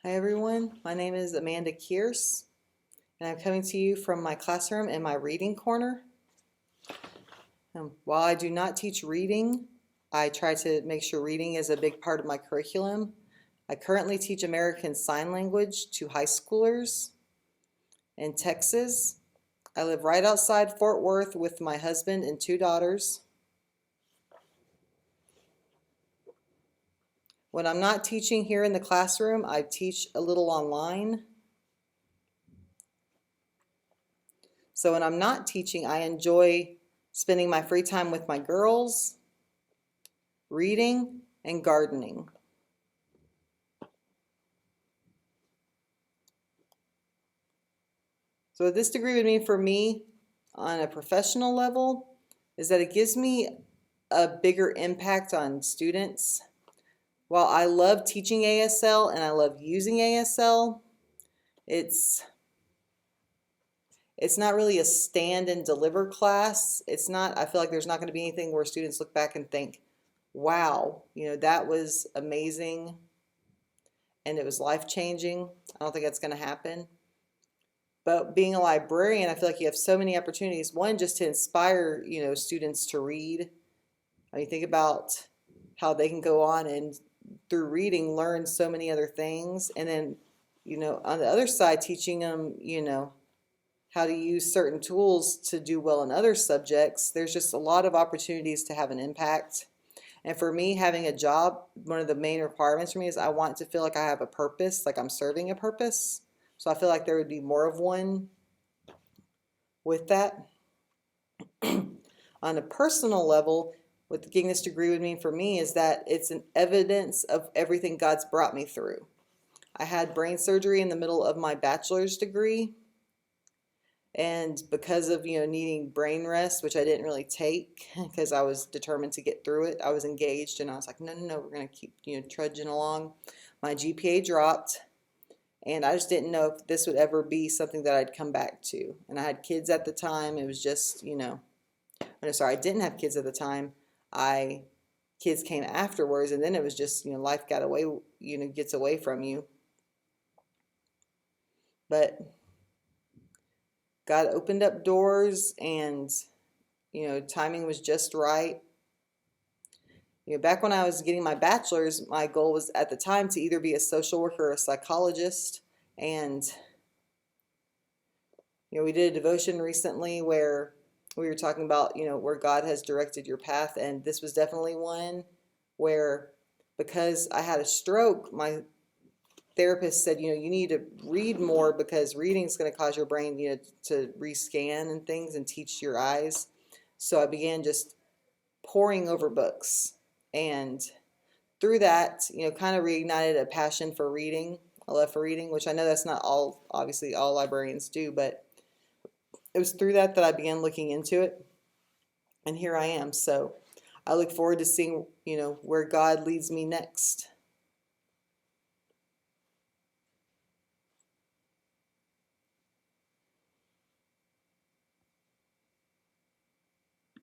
Hi everyone, my name is Amanda Kearse, and I'm coming to you from my classroom in my reading corner. While I do not teach reading, I try to make sure reading is a big part of my curriculum. I currently teach American Sign Language to high schoolers in Texas. I live right outside Fort Worth with my husband and two daughters. When I'm not teaching here in the classroom, I teach a little online. So when I'm not teaching, I enjoy spending my free time with my girls, reading, and gardening. So what this degree would mean for me on a professional level is that it gives me a bigger impact on students. While I love teaching ASL and I love using ASL, it's not really a stand and deliver class. It's not, I feel like there's not going to be anything where students look back and think, wow, that was amazing and it was life-changing. I don't think that's going to happen. But being a librarian, I feel like you have so many opportunities. One, just to inspire, students to read. I mean, think about how they can go on and through reading learn so many other things. And then, on the other side, teaching them, how to use certain tools to do well in other subjects. There's just a lot of opportunities to have an impact. And for me, having a job, one of the main requirements for me is I want to feel like I have a purpose, like I'm serving a purpose. So I feel like there would be more of one with that. On a personal level, what getting this degree would mean for me is that it's an evidence of everything God's brought me through. I had brain surgery in the middle of my bachelor's degree, and because of needing brain rest, which I didn't really take because I was determined to get through it, I was engaged and I was like, no, no, no, we're going to keep trudging along. My GPA dropped, and I just didn't know if this would ever be something that I'd come back to. And I had kids at the time. It was just, no, sorry, I didn't have kids at the time. Kids came afterwards, and then it was just, life got away, gets away from you. But God opened up doors, and, timing was just right. Back when I was getting my bachelor's, my goal was at the time to either be a social worker or a psychologist. And, we did a devotion recently where we were talking about, where God has directed your path. And this was definitely one where, because I had a stroke, my therapist said, you need to read more because reading is going to cause your brain, to rescan and things and teach your eyes. So I began just poring over books. And through that, kind of reignited a passion for reading, a love for reading, which I know that's not all, obviously all librarians do, but it was through that I began looking into it. And here I am. So I look forward to seeing, where God leads me next.